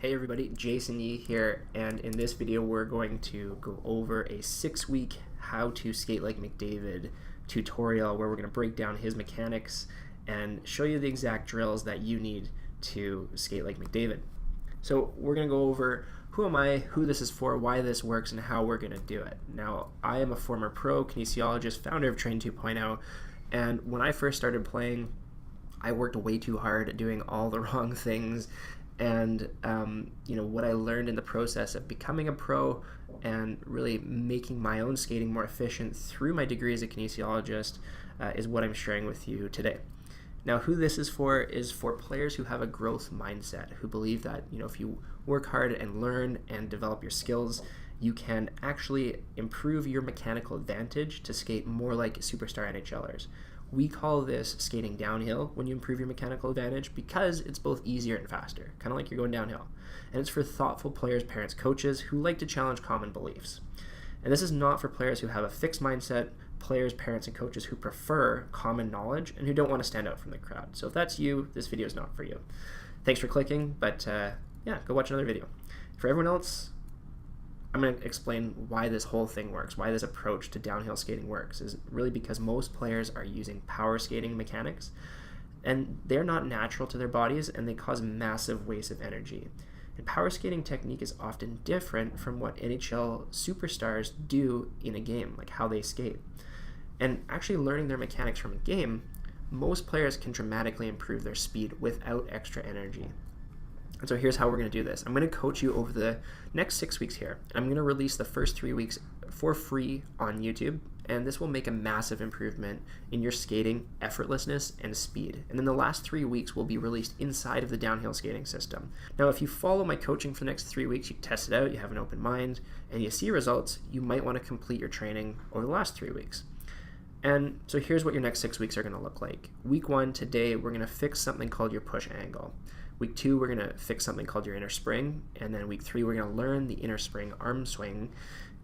Hey everybody, Jason Yee here, and in this video we're going to go over a 6-week how to skate like McDavid tutorial where we're going to break down his mechanics and show you the exact drills that you need to skate like McDavid. So we're going to go over who am I, who this is for, why this works, and how we're going to do it. Now, I am a former pro kinesiologist, founder of Train 2.0, and when I first started playing, I worked way too hard at doing all the wrong things. And what I learned in the process of becoming a pro and really making my own skating more efficient through my degree as a kinesiologist is what I'm sharing with you today. Now, who this is for players who have a growth mindset, who believe that if you work hard and learn and develop your skills, you can actually improve your mechanical advantage to skate more like superstar NHLers. We call this skating downhill when you improve your mechanical advantage because it's both easier and faster, kind of like you're going downhill. And it's for thoughtful players, parents, coaches who like to challenge common beliefs. And this is not for players who have a fixed mindset, players, parents, and coaches who prefer common knowledge and who don't want to stand out from the crowd. So if that's you, this video is not for you. Thanks for clicking, but go watch another video. For everyone else, I'm going to explain why this whole thing works, why this approach to downhill skating works, is really because most players are using power skating mechanics, and they're not natural to their bodies, and they cause massive wastes of energy. And power skating technique is often different from what NHL superstars do in a game, like how they skate. And actually learning their mechanics from a game, most players can dramatically improve their speed without extra energy. And so here's how we're going to do this. I'm going to coach you over the next 6 weeks here. I'm going to release the first 3 weeks for free on YouTube, and this will make a massive improvement in your skating effortlessness and speed. And then the last 3 weeks will be released inside of the downhill skating system. Now, if you follow my coaching for the next 3 weeks, you test it out, you have an open mind, and you see results, you might want to complete your training over the last 3 weeks. And so here's what your next 6 weeks are going to look like. Week 1, today, we're going to fix something called your push angle. Week 2, we're going to fix something called your inner spring. And then week 3, we're going to learn the inner spring arm swing.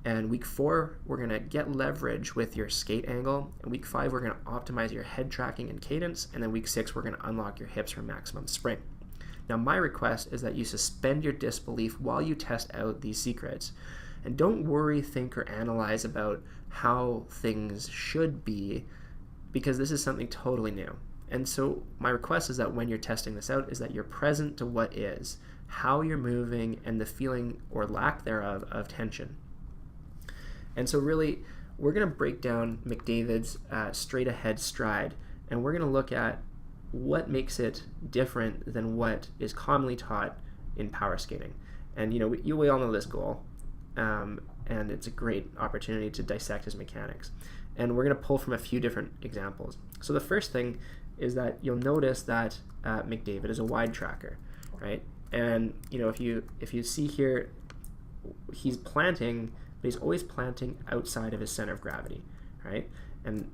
And week 4, we're going to get leverage with your skate angle. And week 5, we're going to optimize your head tracking and cadence. And then week 6, we're going to unlock your hips for maximum spring. Now, my request is that you suspend your disbelief while you test out these secrets. And don't worry, think, or analyze about how things should be, because this is something totally new. And so my request is that when you're testing this out is that you're present to what is, how you're moving, and the feeling or lack thereof of tension. And so really, we're going to break down McDavid's straight ahead stride, and we're going to look at what makes it different than what is commonly taught in power skating. And we all know this goal, and it's a great opportunity to dissect his mechanics. And we're going to pull from a few different examples. So the first thing is that you'll notice that McDavid is a wide tracker, right? And if you see here, he's planting, but he's always planting outside of his center of gravity, right? And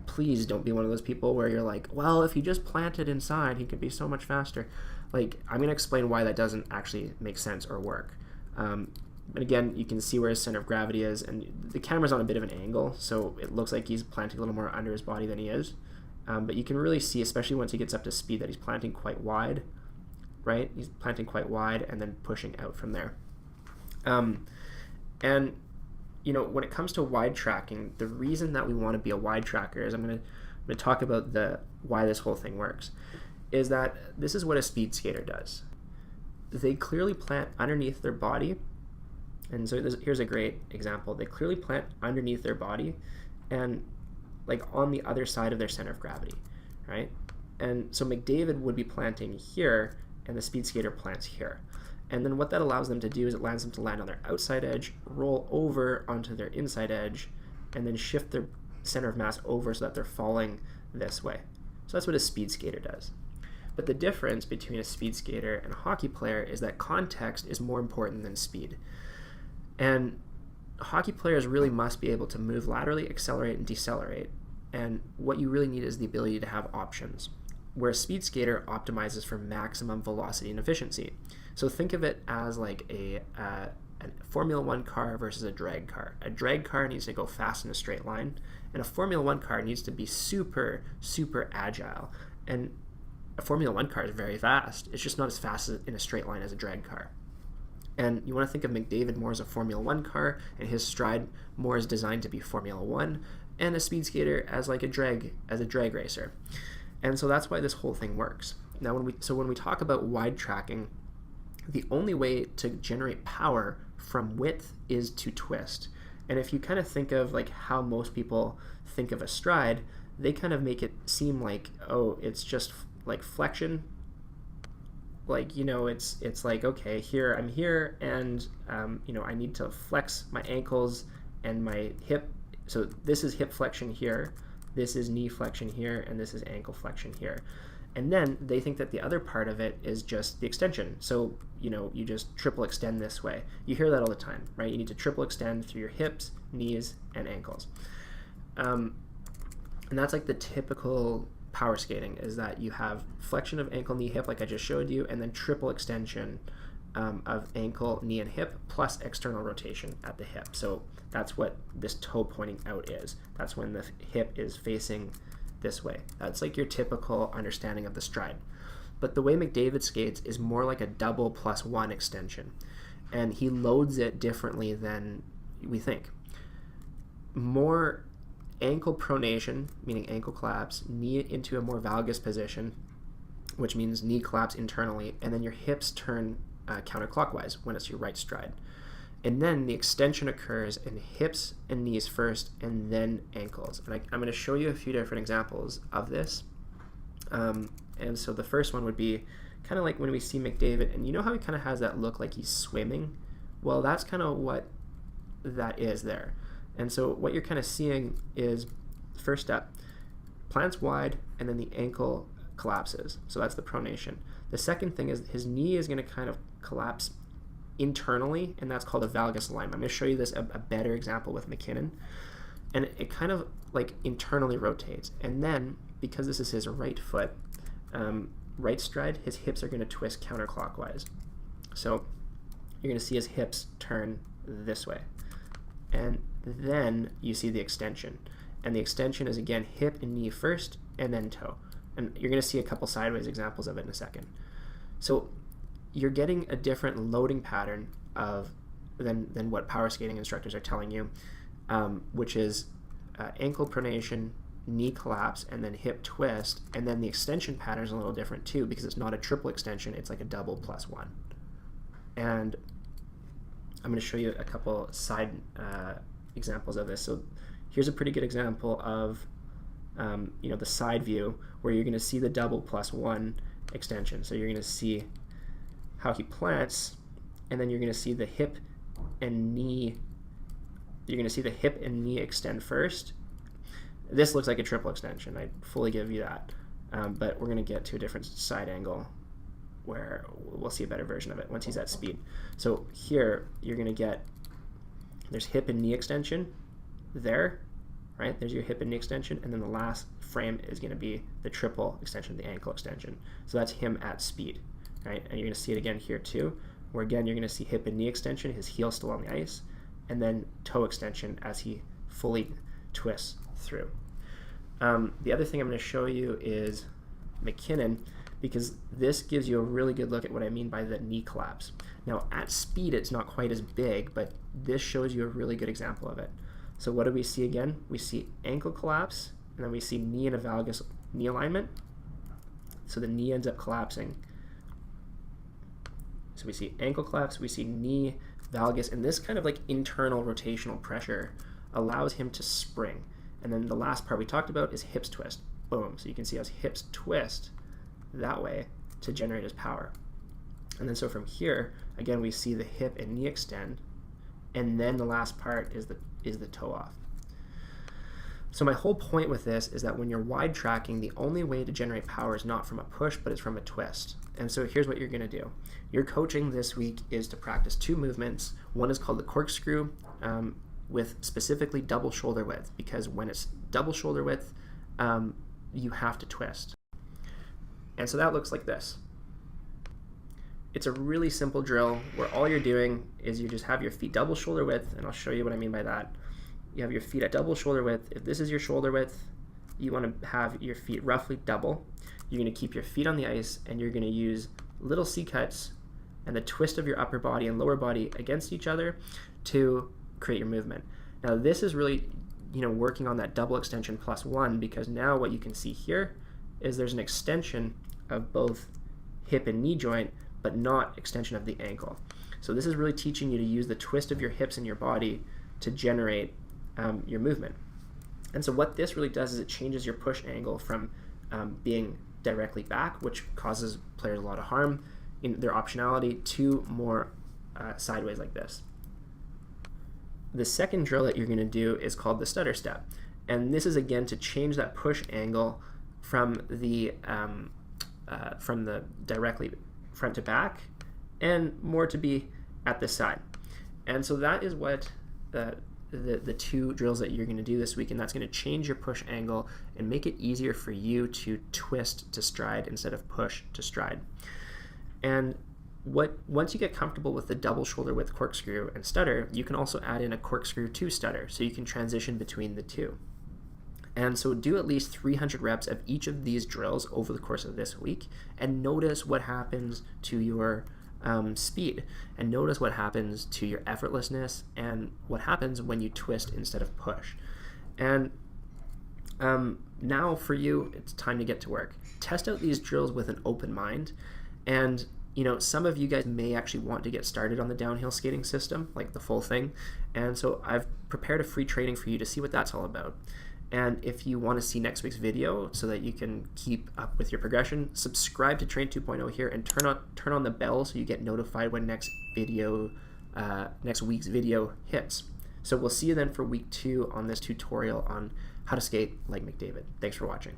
please don't be one of those people where you're like, well, if he just planted inside, he could be so much faster. Like, I'm going to explain why that doesn't actually make sense or work. And again, you can see where his center of gravity is, and the camera's on a bit of an angle, so it looks like he's planting a little more under his body than he is. But you can really see, especially once he gets up to speed, that he's planting quite wide, right? He's planting quite wide and then pushing out from there. When it comes to wide tracking, the reason that we want to be a wide tracker is I'm going to talk about why this whole thing works, is that this is what a speed skater does. They clearly plant underneath their body, and so here's a great example. They clearly plant underneath their body and like on the other side of their center of gravity, right? And so McDavid would be planting here, and the speed skater plants here. And then what that allows them to do is it allows them to land on their outside edge, roll over onto their inside edge, and then shift their center of mass over so that they're falling this way. So that's what a speed skater does. But the difference between a speed skater and a hockey player is that context is more important than speed. And hockey players really must be able to move laterally, accelerate, and decelerate. And what you really need is the ability to have options, where a speed skater optimizes for maximum velocity and efficiency. So think of it as like a Formula One car versus a drag car. A drag car needs to go fast in a straight line, and a Formula One car needs to be super, super agile. And a Formula One car is very fast. It's just not as fast in a straight line as a drag car. And you want to think of McDavid more as a Formula 1 car, and his stride more is designed to be Formula 1, and a speed skater as like a drag racer. And so that's why this whole thing works. Now when we talk about wide tracking, the only way to generate power from width is to twist. And if you kind of think of like how most people think of a stride, they kind of make it seem like, oh, it's just like flexion. Like, you know, it's like, okay, here I'm here, and you know, I need to flex my ankles and my hip. So this is hip flexion here, this is knee flexion here, and this is ankle flexion here. And then they think that the other part of it is just the extension. So, you know, you just triple extend this way. You hear that all the time, right? You need to triple extend through your hips, knees, and ankles. And that's like the typical power skating, is that you have flexion of ankle, knee, hip, like I just showed you, and then triple extension of ankle, knee, and hip, plus external rotation at the hip. So that's what this toe pointing out is. That's when the hip is facing this way. That's like your typical understanding of the stride. But the way McDavid skates is more like a double plus one extension, and he loads it differently than we think. More ankle pronation, meaning ankle collapse, knee into a more valgus position, which means knee collapse internally, and then your hips turn counterclockwise when it's your right stride. And then the extension occurs in hips and knees first, and then ankles. And I'm going to show you a few different examples of this. And so the first one would be kind of like when we see McDavid, and you know how he kind of has that look like he's swimming? Well, that's kind of what that is there. And so what you're kind of seeing is, first step, plants wide, and then the ankle collapses. So that's the pronation. The second thing is his knee is going to kind of collapse internally, and that's called a valgus alignment. I'm going to show you this a better example with McKinnon. And it kind of like internally rotates. And then, because this is his right foot, right stride, his hips are going to twist counterclockwise. So you're going to see his hips turn this way. And then you see the extension. And the extension is, again, hip and knee first, and then toe. And you're going to see a couple sideways examples of it in a second. So you're getting a different loading pattern than what power skating instructors are telling you, which is ankle pronation, knee collapse, and then hip twist. And then the extension pattern is a little different too, because it's not a triple extension, it's like a double plus one. And I'm going to show you a couple side examples of this. So here's a pretty good example of you know, the side view, where you're going to see the double plus one extension. So you're going to see how he plants, and then you're going to see the hip and knee. You're going to see the hip and knee extend first. This looks like a triple extension. I fully give you that. But we're going to get to a different side angle where we'll see a better version of it once he's at speed. So here you're going to get, there's hip and knee extension there, right? There's your hip and knee extension, and then the last frame is going to be the triple extension, the ankle extension. So that's him at speed, right? And you're going to see it again here too, where again you're going to see hip and knee extension, his heel still on the ice, and then toe extension as he fully twists through. The other thing I'm going to show you is McKinnon, because this gives you a really good look at what I mean by the knee collapse. Now at speed it's not quite as big, but this shows you a really good example of it. So what do we see again? We see ankle collapse, and then we see knee in a valgus knee alignment. So the knee ends up collapsing. So we see ankle collapse, we see knee, valgus, and this kind of like internal rotational pressure allows him to spring. And then the last part we talked about is hips twist. Boom. So you can see how his hips twist that way to generate his power. And then so from here, again, we see the hip and knee extend, and then the last part is the toe off. So my whole point with this is that when you're wide tracking, the only way to generate power is not from a push, but it's from a twist. And so here's what you're going to do. Your coaching this week is to practice two movements. One is called the corkscrew, with specifically double shoulder width, because when it's double shoulder width, you have to twist. And so that looks like this. It's a really simple drill where all you're doing is you just have your feet double shoulder width, and I'll show you what I mean by that. You have your feet at double shoulder width. If this is your shoulder width, you want to have your feet roughly double. You're going to keep your feet on the ice, and you're going to use little C-cuts and the twist of your upper body and lower body against each other to create your movement. Now this is really, working on that double extension +1, because now what you can see here is there's an extension of both hip and knee joint, but not extension of the ankle. So this is really teaching you to use the twist of your hips and your body to generate your movement. And so what this really does is it changes your push angle from being directly back, which causes players a lot of harm in their optionality, to more sideways like this. The second drill that you're going to do is called the stutter step. And this is again to change that push angle from the directly front to back and more to be at the side. And so that is what the two drills that you're going to do this week, and that's going to change your push angle and make it easier for you to twist to stride instead of push to stride. And once you get comfortable with the double shoulder width corkscrew and stutter, you can also add in a corkscrew to stutter, so you can transition between the two. And so do at least 300 reps of each of these drills over the course of this week, and notice what happens to your speed, and notice what happens to your effortlessness, and what happens when you twist instead of push. And now for you, it's time to get to work. Test out these drills with an open mind, and some of you guys may actually want to get started on the downhill skating system, like the full thing, and so I've prepared a free training for you to see what that's all about. And if you want to see next week's video so that you can keep up with your progression, subscribe to Train 2.0 here and turn on the bell so you get notified when next week's video hits. So we'll see you then for week 2 on this tutorial on how to skate like McDavid. Thanks for watching.